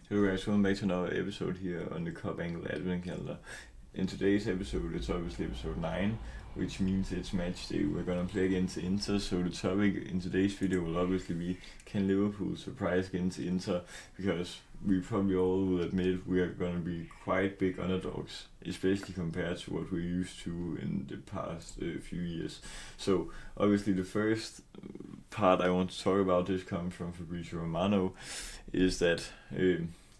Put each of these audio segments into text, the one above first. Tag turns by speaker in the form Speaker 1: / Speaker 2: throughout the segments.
Speaker 1: Hello guys, welcome back to another episode here on the Cup Angle Advent Calendar. In today's episode, it's obviously episode 9, which means it's match day. We're gonna play against Inter, so the topic in today's video will obviously be, can Liverpool surprise against Inter? Because we probably all will admit we are gonna be quite big underdogs, especially compared to what we're used to in the past few years. So obviously the first part I want to talk about, this comes from Fabrizio Romano, is that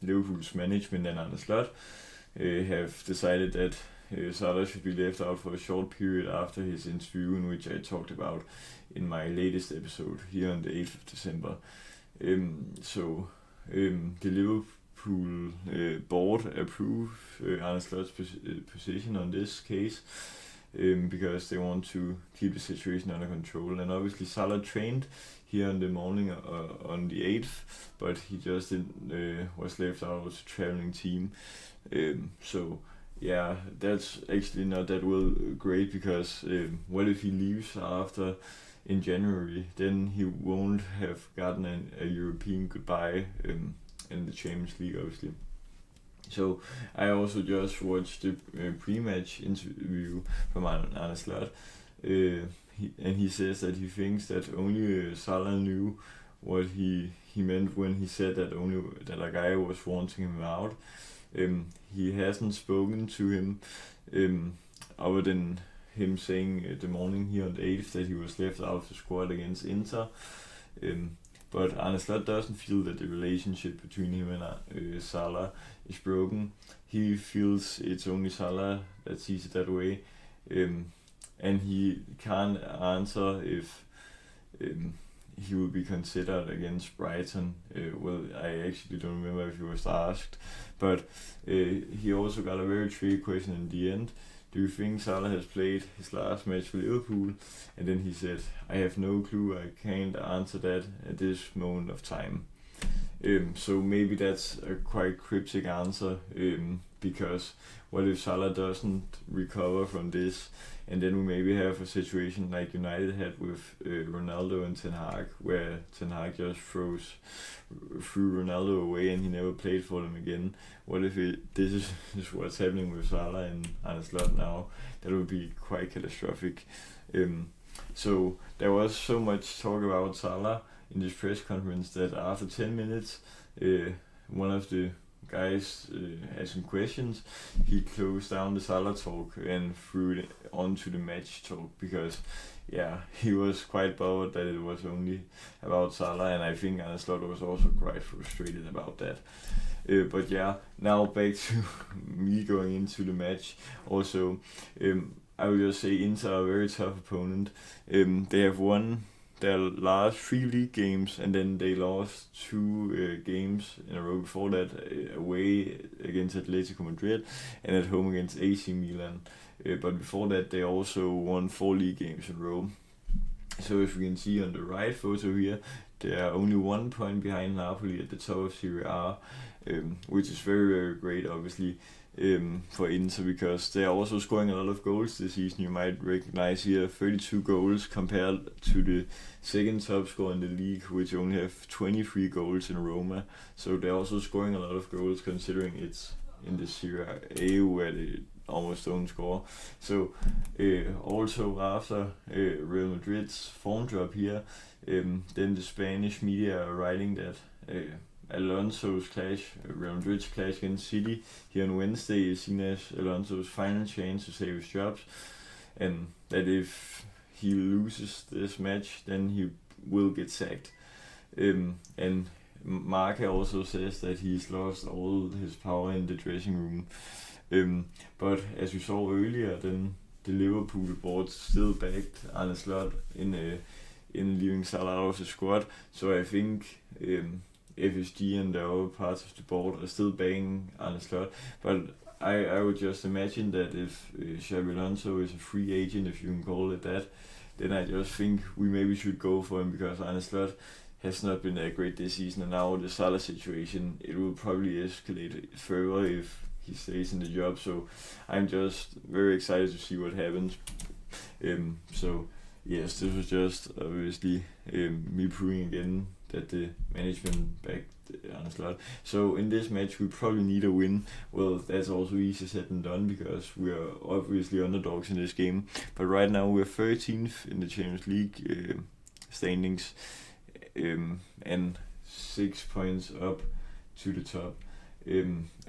Speaker 1: Liverpool's management and Arne Slot have decided that Salah should be left out for a short period after his interview, in which I talked about in my latest episode here on the 8th of December. The Liverpool board approved Arne Slot's position on this case because they want to keep the situation under control. And obviously Salah trained here in the morning on the 8th, but he just was left out of the traveling team. Yeah, that's actually not that great, because what if he leaves after in January? Then he won't have gotten a European goodbye in the Champions League, obviously. So I also just watched the pre-match interview from Arne Slot, and he says that he thinks that only Salah knew what he meant when he said that a guy was wanting him out. He hasn't spoken to him other than him saying the morning here on the 8th that he was left out of the squad against Inter. But Arne Slot doesn't feel that the relationship between him and Salah is broken. He feels it's only Salah that sees it that way, and he can't answer if he will be considered against Brighton. I actually don't remember if he was asked, but he also got a very tricky question in the end. Do you think Salah has played his last match for Liverpool? And then he said, I have no clue, I can't answer that at this moment of time. So maybe that's a quite cryptic answer, because what if Salah doesn't recover from this, and then we maybe have a situation like United had with Ronaldo and Ten Hag, where Ten Hag just threw Ronaldo away and he never played for them again. What if this is what's happening with Salah and Arne Slot now? That would be quite catastrophic. So there was so much talk about Salah in this press conference that after 10 minutes, one of the guys had some questions. He closed down the Salah talk and threw it onto the match talk, because he was quite bothered that it was only about Salah, and I think Arne Slot was also quite frustrated about that. But now back to me going into the match. Also, I will just say Inter are a very tough opponent. They have won their last 3 league games, and then they lost 2 games in a row before that, away against Atletico Madrid and at home against AC Milan. But before that, they also won 4 league games in a row. So if we can see on the right photo here, they are only 1 point behind Napoli at the top of Serie A, which is very, very great, obviously, for Inter, because they are also scoring a lot of goals this season. You might recognize here 32 goals compared to the second top scorer in the league, which only have 23 goals in Roma. So they're also scoring a lot of goals, considering it's in the Serie A where they almost don't score. So also after Real Madrid's form drop here, then the Spanish media are writing that Real Madrid's clash against City here on Wednesday is seen as Alonso's final chance to save his job, and that if he loses this match, then he will get sacked. And Marca also says that he's lost all his power in the dressing room. But as we saw earlier, then the Liverpool board still backed Arne Slot in leaving Salah out of the squad. So I think FSG and the other parts of the board are still backing Arne Slot. But I would just imagine that if Xabi Alonso is a free agent, if you can call it that, then I just think we maybe should go for him, because Arne Slot has not been that great this season, and now the Salah situation, it will probably escalate further if he stays in the job. So I'm just very excited to see what happens. So yes, this was just obviously me proving again that the management backed Arne Slot. So in this match we probably need a win. Well, that's also easy said than done because we are obviously underdogs in this game. But right now we're 13th in the Champions League standings, and 6 points up to the top.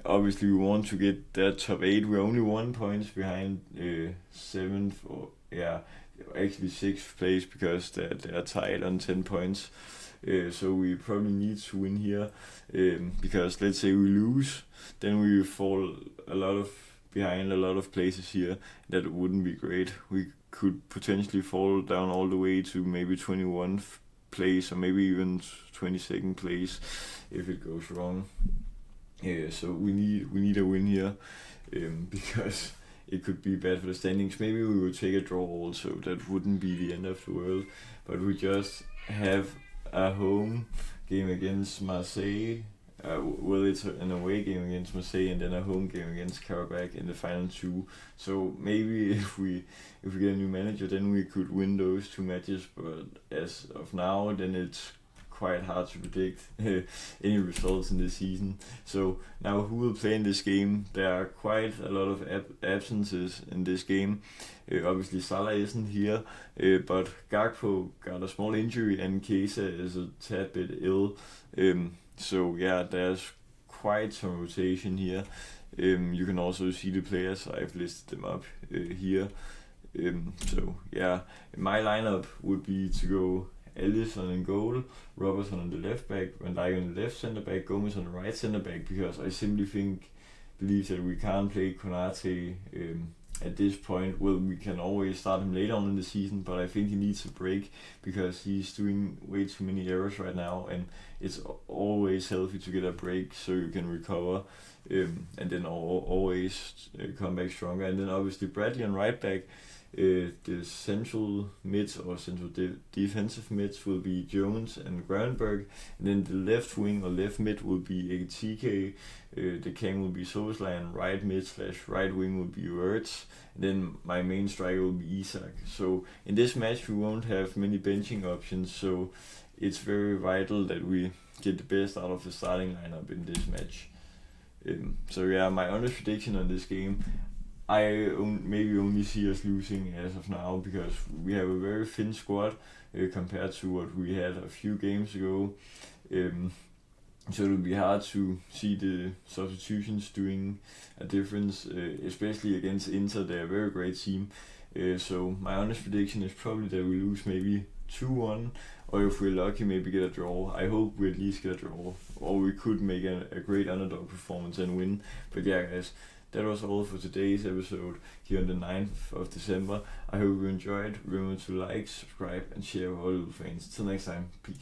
Speaker 1: Obviously we want to get that top 8. We're only 1 point behind 7th, or actually 6th place, because they're tied on 10 points. So we probably need to win here, because let's say we lose, then we fall behind a lot of places here. That wouldn't be great. We could potentially fall down all the way to maybe 21st place, or maybe even 22nd place if it goes wrong. So we need a win here, because it could be bad for the standings. Maybe we would take a draw also. That wouldn't be the end of the world. But we just have a home game against Marseille. It's an away game against Marseille, and then a home game against Karabakh in the final 2. So maybe if we get a new manager, then we could win those 2 matches. But as of now, then it's quite hard to predict any results in this season. So now who will play in this game? There are quite a lot of absences in this game. Obviously Salah isn't here, but Gakpo got a small injury and Kesa is a tad bit ill. So yeah, there's quite some rotation here. You can also see the players. I've listed them up here. So yeah, my lineup would be to go Alisson in goal, Robertson on the left back, Van Dijk on the left centre back, Gomez on the right centre back, because I simply believe that we can't play Konate at this point. Well, we can always start him later on in the season, but I think he needs a break because he's doing way too many errors right now, and it's always healthy to get a break so you can recover, and then always come back stronger. And then obviously Bradley on right back. The central mids, or central defensive mids, will be Jones and Gravenberg, and then the left wing or left mid will be Ekitike, the cam will be Soboslai, and right mid / right wing will be Wirtz, and then my main striker will be Isak. So in this match we won't have many benching options, so it's very vital that we get the best out of the starting lineup in this match. So yeah, my honest prediction on this game, I maybe only see us losing as of now, because we have a very thin squad compared to what we had a few games ago. So it will be hard to see the substitutions doing a difference, especially against Inter. They're a very great team. So my honest prediction is probably that we lose maybe 2-1, or if we're lucky, maybe get a draw. I hope we at least get a draw, or we could make a great underdog performance and win. But yeah, guys, that was all for today's episode here on the 9th of December. I hope you enjoyed. Remember to like, subscribe, and share with all your fans. Till next time, peace.